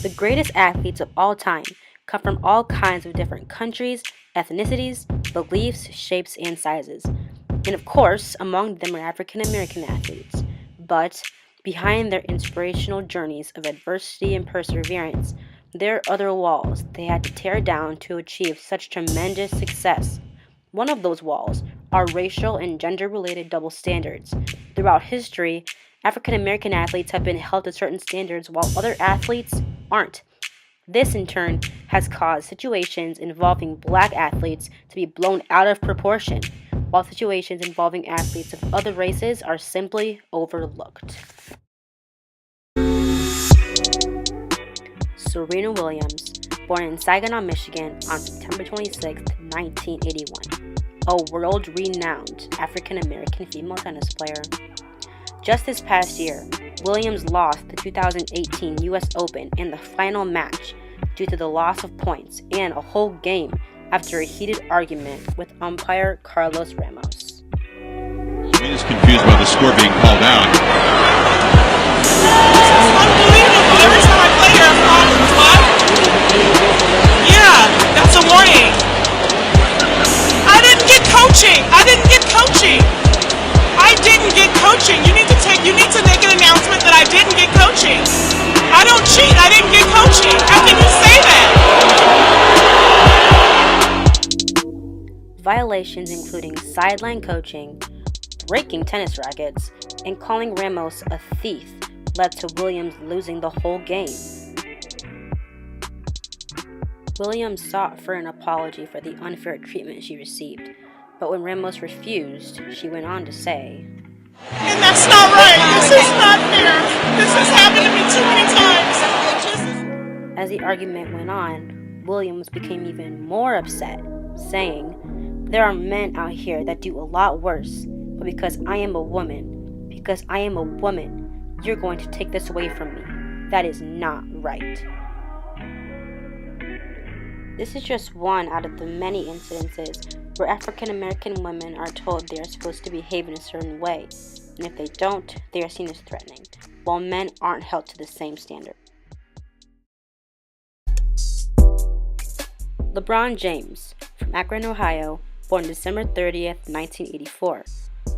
The greatest athletes of all time come from all kinds of different countries, ethnicities, beliefs, shapes, and sizes. And of course, among them are African American athletes. But behind their inspirational journeys of adversity and perseverance, there are other walls they had to tear down to achieve such tremendous success. One of those walls are racial and gender related double standards. Throughout history, African American athletes have been held to certain standards while other athletes aren't. This, in turn, has caused situations involving black athletes to be blown out of proportion, while situations involving athletes of other races are simply overlooked. Serena Williams, born in Saginaw, Michigan on September 26, 1981, a world-renowned African-American female tennis player. Just this past year, Williams lost the 2018 U.S. Open in the final match due to the loss of points and a whole game after a heated argument with umpire Carlos Ramos. Serena's confused by the score being called out. Unbelievable. Every time I play here, I'm called what? Yeah, that's a warning. I didn't get coaching. You need to make an announcement that I didn't get coaching. I don't cheat. I didn't get coaching. How can you say that? Violations including sideline coaching, breaking tennis rackets, and calling Ramos a thief led to Williams losing the whole game. Williams sought for an apology for the unfair treatment she received, but when Ramos refused, she went on to say, "And that's not right. This is not fair. This has happened to me too many times." As the argument went on, Williams became even more upset, saying, "There are men out here that do a lot worse, but because I am a woman, you're going to take this away from me. That is not right." This is just one out of the many incidences where African American women are told they are supposed to behave in a certain way, and if they don't, they are seen as threatening, while men aren't held to the same standard. LeBron James, from Akron, Ohio, born December 30th, 1984,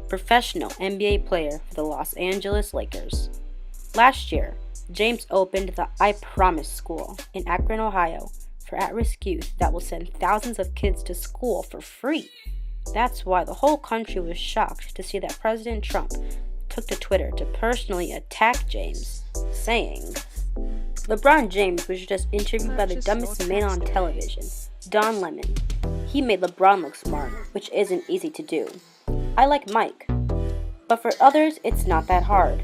professional NBA player for the Los Angeles Lakers. Last year, James opened the I Promise School in Akron, Ohio, for at-risk youth that will send thousands of kids to school for free. That's why the whole country was shocked to see that President Trump took to Twitter to personally attack James, saying, "LeBron James was just interviewed by the dumbest man on television, Don Lemon. He made LeBron look smart, which isn't easy to do. I like Mike, but for others, it's not that hard."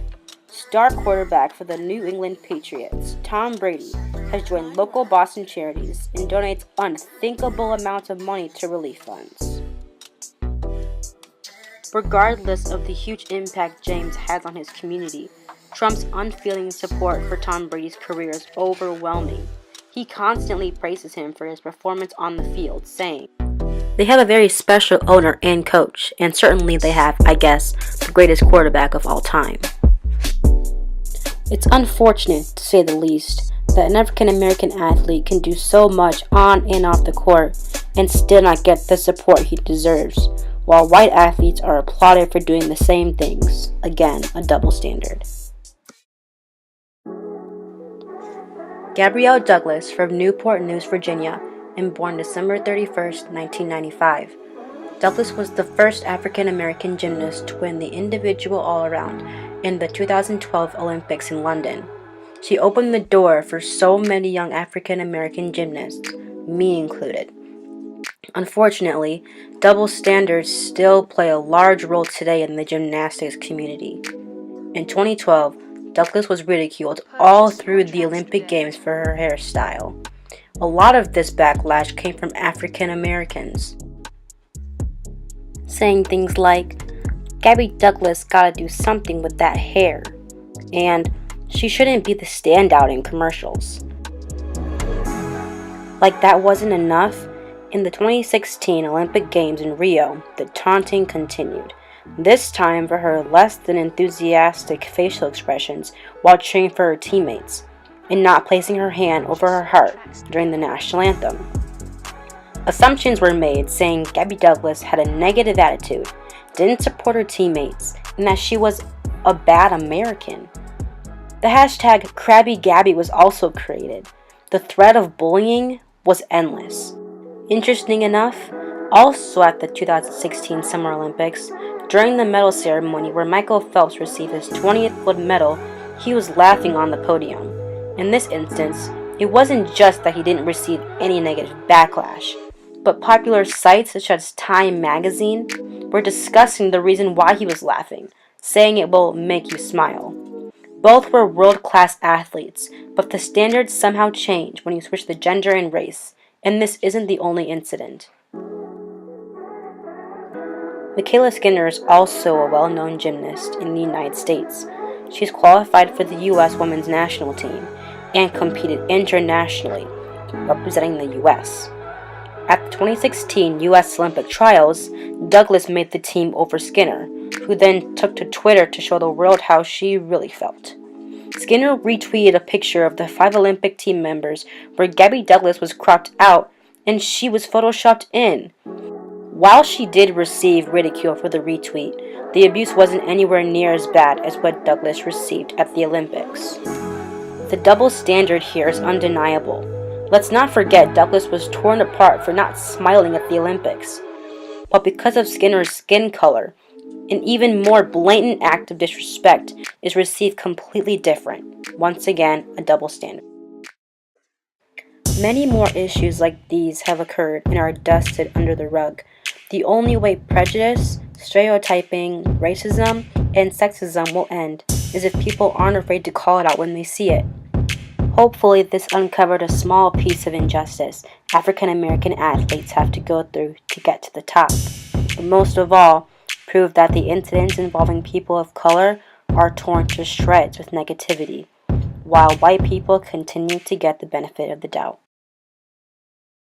Star quarterback for the New England Patriots, Tom Brady, has joined local Boston charities and donates unthinkable amounts of money to relief funds. Regardless of the huge impact James has on his community, Trump's unfeeling support for Tom Brady's career is overwhelming. He constantly praises him for his performance on the field, saying, "They have a very special owner and coach, and certainly they have, I guess, the greatest quarterback of all time." It's unfortunate, to say the least, that an African American athlete can do so much on and off the court and still not get the support he deserves, while white athletes are applauded for doing the same things. Again, a double standard. Gabrielle Douglas, from Newport News, Virginia, and born December 31st, 1995. Douglas was the first African American gymnast to win the individual all-around in the 2012 Olympics in London. She opened the door for so many young African American gymnasts, me included. Unfortunately, double standards still play a large role today in the gymnastics community. In 2012, Douglas was ridiculed all through the Olympic Games for her hairstyle. A lot of this backlash came from African Americans, saying things like, "Gabby Douglas gotta do something with that hair," and "she shouldn't be the standout in commercials." Like that wasn't enough, in the 2016 Olympic Games in Rio, the taunting continued, this time for her less than enthusiastic facial expressions while cheering for her teammates. and not placing her hand over her heart during the national anthem. Assumptions were made saying Gabby Douglas had a negative attitude, didn't support her teammates, and that she was a bad American. The hashtag #CrabbyGabby was also created. The threat of bullying was endless. Interesting enough, also at the 2016 Summer Olympics, during the medal ceremony where Michael Phelps received his 20th gold medal, he was laughing on the podium. In this instance, it wasn't just that he didn't receive any negative backlash, but popular sites such as Time magazine were discussing the reason why he was laughing, saying it will make you smile. Both were world-class athletes, but the standards somehow change when you switch the gender and race, and this isn't the only incident. Michaela Skinner is also a well-known gymnast in the United States. She's qualified for the U.S. women's national team and competed internationally, representing the U.S. At the 2016 U.S. Olympic trials, Douglas made the team over Skinner, who then took to Twitter to show the world how she really felt. Skinner retweeted a picture of the 5 Olympic team members where Gabby Douglas was cropped out and she was photoshopped in. While she did receive ridicule for the retweet, the abuse wasn't anywhere near as bad as what Douglas received at the Olympics. The double standard here is undeniable. Let's not forget Douglas was torn apart for not smiling at the Olympics. But because of Skinner's skin color, an even more blatant act of disrespect is received completely different. Once again, a double standard. Many more issues like these have occurred and are dusted under the rug. The only way prejudice, stereotyping, racism, and sexism will end is if people aren't afraid to call it out when they see it. Hopefully, this uncovered a small piece of injustice African American athletes have to go through to get to the top. But most of all, proved that the incidents involving people of color are torn to shreds with negativity, while white people continue to get the benefit of the doubt.